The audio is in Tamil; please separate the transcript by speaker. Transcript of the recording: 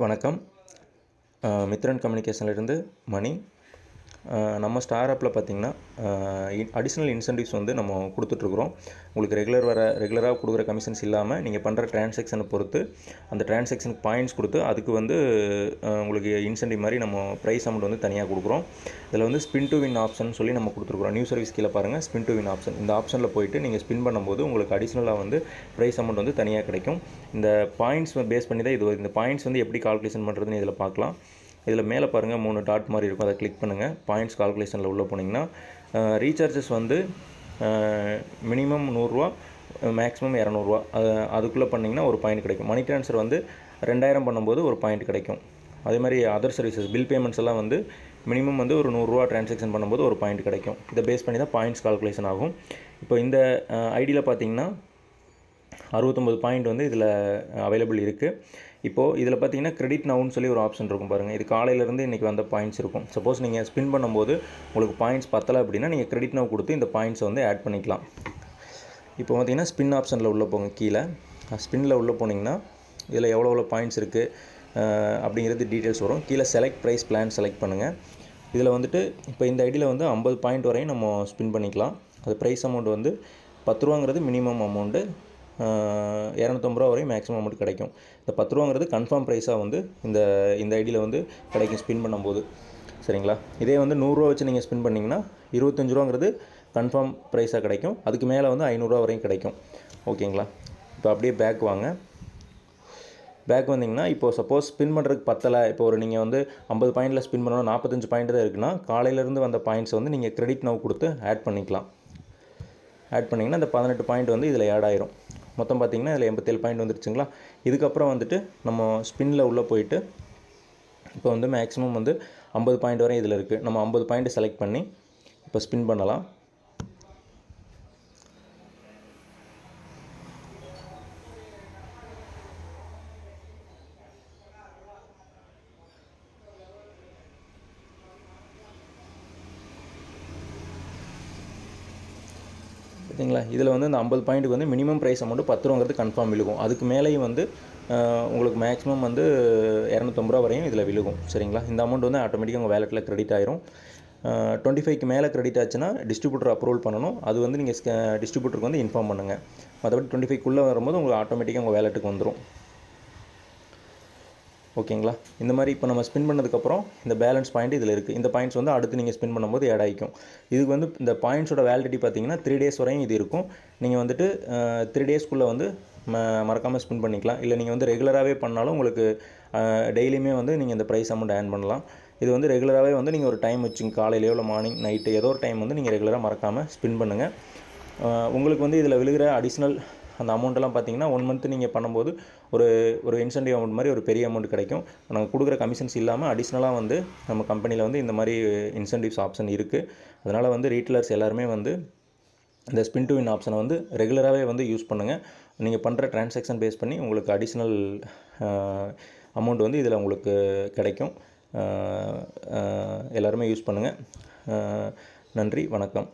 Speaker 1: வணக்கம். மித்ரன் கம்யூனிகேஷன்லேருந்து மணி. நம்ம ஸ்டார் ஆப்பில் பார்த்திங்கன்னா அடிஷ்னல் இன்சென்டிவ்ஸ் வந்து நம்ம கொடுத்துட்ருக்குறோம். உங்களுக்கு ரெகுலராக கொடுக்குற கமிஷன்ஸ் இல்லாமல் நீங்கள் பண்ணுற டிரான்சாக்ஷனை பொறுத்து அந்த டிரான்சாக்ஷனுக்கு பாயிண்ட்ஸ் கொடுத்து அதுக்கு வந்து உங்களுக்கு இன்சென்டிவ் மாதிரி நம்ம ப்ரைஸ் அமௌண்ட் வந்து தனியாக கொடுக்குறோம். இதில் வந்து ஸ்பின் டு வின் ஆப்ஷன் சொல்லி நம்ம கொடுத்துருக்குறோம். நியூ சர்வீஸ் கீழே பாருங்கள், ஸ்பின் டு வின் ஆப்ஷன். இந்த ஆப்ஷனில் போய்ட்டு நீங்கள் ஸ்பின் பண்ணும்போது உங்களுக்கு அடிஷ்னலாக வந்து ப்ரைஸ் அமௌண்ட் வந்து தனியாக கிடைக்கும். இந்த பாயிண்ட்ஸ் பேஸ் பண்ணி தான் இந்த பாயிண்ட்ஸ் வந்து எப்படி கால்குலேஷன் பண்ணுறதுன்னு இதில் பார்க்கலாம். இதில் மேலே பாருங்கள் 3 டாட் மாதிரி இருக்கும், அதை கிளிக் பண்ணுங்கள். பாயிண்ட்ஸ் கால்குலேஷனில் உள்ளே போனீங்கன்னா ரீசார்ஜஸ் வந்து மினிமம் 100 ரூபா, மேக்ஸிமம் 200 ரூபா, அதுக்குள்ளே பண்ணிங்கன்னா ஒரு பாயிண்ட் கிடைக்கும். மணி ட்ரான்ஸ்ஃபர் வந்து 2000 பண்ணும்போது ஒரு பாயிண்ட் கிடைக்கும். அதே மாதிரி அதர் சர்வீசஸ் பில் பேமெண்ட்ஸ் எல்லாம் வந்து மினிமம் வந்து ஒரு 100 ரூபா ட்ரான்சாக்ஷன் பண்ணும்போது ஒரு பாயிண்ட் கிடைக்கும். இதை பேஸ் பண்ணி தான் பாயிண்ட்ஸ் கால்குலேஷன் ஆகும். இப்போ இந்த ஐடியில் பார்த்தீங்கன்னா 69 பாயிண்ட் வந்து இதில் அவைலபிள் இருக்குது. இப்போது இதில் பார்த்தீங்கன்னா கிரெடிட் நவுன்னு சொல்லி ஒரு ஆப்ஷன் இருக்கும் பாருங்கள். இது காலையிலேருந்து இன்றைக்கி வந்த பாயிண்ட்ஸ் இருக்கும். சப்போஸ் நீங்கள் ஸ்பின் பண்ணும்போது உங்களுக்கு பாயிண்ட்ஸ் பத்தலை அப்படின்னா நீங்கள் கிரெடிட் நவ் கொடுத்து இந்த பாயிண்ட்ஸை வந்து ஆட் பண்ணிக்கலாம். இப்போ பார்த்தீங்கன்னா ஸ்பின் ஆப்ஷனில் உள்ளே போங்க. கீழே ஸ்பின்னில் உள்ளே போனீங்கன்னா இதில் எவ்வளோ பாயிண்ட்ஸ் இருக்குது அப்படிங்கிறது டீட்டெயில்ஸ் வரும். கீழே செலக்ட் ப்ரைஸ் பிளான் செலக்ட் பண்ணுங்கள். இதில் வந்துட்டு இப்போ இந்த ஐடியில் வந்து 50 பாயிண்ட் வரையும் நம்ம ஸ்பின் பண்ணிக்கலாம். அது ப்ரைஸ் அமௌண்ட் வந்து 10 ரூபாங்கிறது மினிமம் அமௌண்ட்டு, 250 ரூபா வரையும் மேக்ஸிமம் அமௌண்ட் கிடைக்கும். இந்த 10 ரூபாங்கிறது கன்ஃபார்ம் ப்ரைஸாக வந்து இந்த ஐடியில் வந்து கிடைக்கும் ஸ்பின் பண்ணும்போது. சரிங்களா? இதே வந்து 100 ரூபா வச்சு நீங்கள் ஸ்பின் பண்ணிங்கன்னா 25 ரூபாங்கிறது கன்ஃபார்ம் ப்ரைஸாக கிடைக்கும். அதுக்கு மேலே வந்து 500 ரூபா வரையும் கிடைக்கும். ஓகேங்களா? இப்போ அப்படியே பேக் வாங்க. பேக் வந்தீங்கன்னா இப்போது சப்போஸ் ஸ்பின் பண்ணுறதுக்கு பத்தலை, இப்போ நீங்கள் வந்து 50 பாயிண்டில் ஸ்பின் பண்ணணும், 45 பாயிண்ட் தான் இருக்குன்னா காலையிலேருந்து வந்த பாயிண்ட்ஸ் வந்து நீங்கள் கிரெடிட் நவ் கொடுத்து ஆட் பண்ணிக்கலாம். ஆட் பண்ணிங்கன்னா இந்த 18 பாயிண்ட் வந்து இதில் ஆட் ஆயிரும். மொத்தம் பார்த்திங்கன்னா இதில் 87 பாயிண்ட் வந்துருச்சுங்களா. இதுக்கப்புறம் வந்துட்டு நம்ம ஸ்பின்னில் உள்ளே போயிட்டு இப்போ வந்து மேக்ஸிமம் வந்து 50 பாயிண்ட் வரையும் இதில் இருக்குது. நம்ம 50 பாயிண்ட் செலக்ட் பண்ணி இப்போ ஸ்பின் பண்ணலாம். பார்த்தீங்களா? இதில் வந்து இந்த 50 பாயிண்ட்டுக்கு வந்து மினிமம் ப்ரைஸ் அமௌண்ட்டு 10 ரூபாங்கிறது கன்ஃபார்ம் விழுகும். அதுக்கு மேலேயும் வந்து உங்களுக்கு மேக்ஸிமம் வந்து 250 ரூபா வரையும் இதில் விழுகும். சரிங்களா? இந்த அமௌண்ட் வந்து ஆட்டோமேட்டிக்காக உங்கள் வேலெட்டில் கிரெடிட் ஆயிரும். 25க்கு மேலே கிரெடிட் ஆச்சுன்னா டிஸ்ட்ரிபியூட்டர் அப்ரூவல் பண்ணணும். அது வந்து நீங்கள் டிஸ்ட்ரிபியூட்டருக்கு வந்து இன்ஃபார்ம் பண்ணுங்கள். மற்றபடி 25க்குள்ளே வரும்போது உங்களுக்கு ஆட்டோமேட்டிக்காக உங்கள் வேலெட்டுக்கு வந்துடும். ஓகேங்களா? இந்த மாதிரி இப்போ நம்ம ஸ்பின் பண்ணதுக்கப்புறம் இந்த பேலன்ஸ் பாயிண்ட் இதில் இருக்குது. இந்த பாயிண்ட்ஸ் வந்து அடுத்து நீங்கள் ஸ்பின் பண்ணும்போது ஆட் ஆகிக்கும். இதுக்கு வந்து இந்த பாயிண்ட்ஸோட வேலிடிட்டி பார்த்தீங்கன்னா 3 டேஸ் வரையும் இது இருக்கும். நீங்கள் வந்துட்டு 3 டேஸ்க்குள்ளே வந்து மறக்காமல் ஸ்பின் பண்ணிக்கலாம். இல்லை நீங்கள் வந்து ரெகுலராகவே பண்ணாலும் உங்களுக்கு டெய்லியுமே வந்து நீங்கள் இந்த ப்ரைஸ் அமௌண்ட் ஆட் பண்ணலாம். இது வந்து ரெகுலராகவே வந்து நீங்கள் ஒரு டைம் வச்சுங்க, காலையிலையோ இல்லை மார்னிங் நைட்டு ஏதோ ஒரு டைம் வந்து நீங்கள் ரெகுலராக மறக்காமல் ஸ்பின் பண்ணுங்கள். உங்களுக்கு வந்து இதில் விழுகிற அடிஷ்னல் அந்த அமௌண்ட்டெல்லாம் பார்த்தீங்கன்னா 1 மந்த் நீங்கள் பண்ணும்போது ஒரு இன்சென்டிவ் அமௌண்ட் மாதிரி ஒரு பெரிய அமௌண்ட் கிடைக்கும். நாங்கள் கொடுக்குற கமிஷன்ஸ் இல்லாமல் அடிஷ்னலாக வந்து நம்ம கம்பெனியில் வந்து இந்த மாதிரி இன்சென்டிவ்ஸ் ஆப்ஷன் இருக்குது. அதனால் வந்து ரீட்டெயிலர்ஸ் எல்லாருமே வந்து இந்த ஸ்பின் டு வின் ஆப்ஷனை வந்து ரெகுலராகவே வந்து யூஸ் பண்ணுங்கள். நீங்கள் பண்ணுற டிரான்சாக்ஷன் பேஸ் பண்ணி உங்களுக்கு அடிஷ்னல் அமௌண்ட் வந்து இதில் உங்களுக்கு கிடைக்கும். எல்லாருமே யூஸ் பண்ணுங்கள். நன்றி, வணக்கம்.